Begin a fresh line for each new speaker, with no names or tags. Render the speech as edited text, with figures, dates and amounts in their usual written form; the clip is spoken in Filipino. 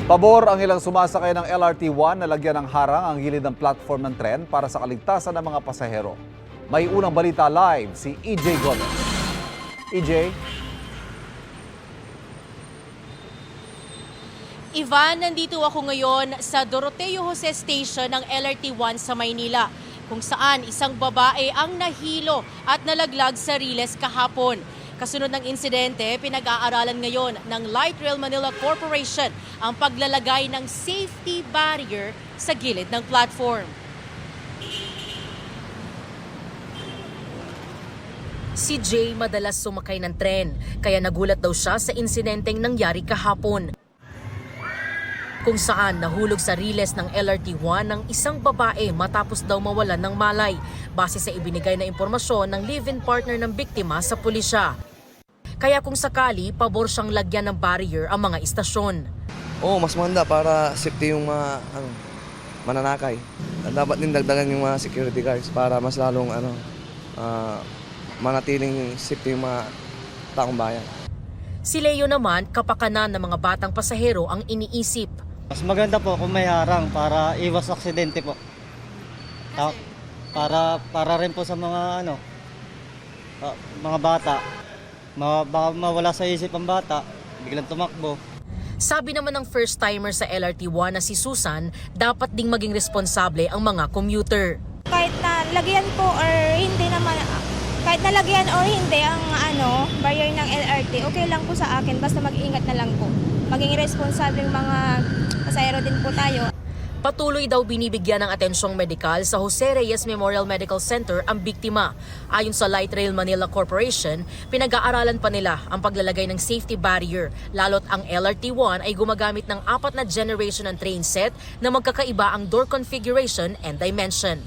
Pabor ang ilang sumasakay ng LRT-1 na lagyan ng harang ang gilid ng platform ng tren para sa kaligtasan ng mga pasahero. May unang balita live si EJ Gomez. EJ?
Ivan, nandito ako ngayon sa Doroteo Jose Station ng LRT-1 sa Maynila, kung saan isang babae ang nahilo at nalaglag sa riles kahapon. Kasunod ng insidente, pinag-aaralan ngayon ng Light Rail Manila Corporation ang paglalagay ng safety barrier sa gilid ng platform. Si Jay madalas sumakay ng tren, kaya nagulat daw siya sa insidenteng nangyari kahapon, kung saan nahulog sa riles ng LRT-1 ng isang babae matapos daw mawalan ng malay base sa ibinigay na impormasyon ng live-in partner ng biktima sa pulisya. Kaya kung sakali, pabor siyang lagyan ng barrier ang mga istasyon.
Oo, mas maganda para safety yung mga mananakay. Dapat din dagdagan yung mga security guards para mas lalong manatiling safety yung mga taong bayan.
Si Leo naman, kapakanan ng mga batang pasahero ang iniisip.
Mas maganda po kung may harang para iwas aksidente po. Para rin po sa mga mga bata. Baka mawala sa isip ang bata, biglang tumakbo.
Sabi naman ng first timer sa LRT-1 na si Susan, dapat ding maging responsable ang mga commuter.
Kahit na lagyan po or hindi naman, kahit nalagyan or hindi ang barrier ng LRT, okay lang po sa akin, basta mag-ingat na lang po. Maging responsable mga pasahero din po tayo.
Patuloy daw binibigyan ng atensyong medikal sa Jose Reyes Memorial Medical Center ang biktima. Ayon sa Light Rail Manila Corporation, pinag-aaralan pa nila ang paglalagay ng safety barrier, lalo't ang LRT-1 ay gumagamit ng 4 na generation ng train set na magkakaiba ang door configuration and dimension.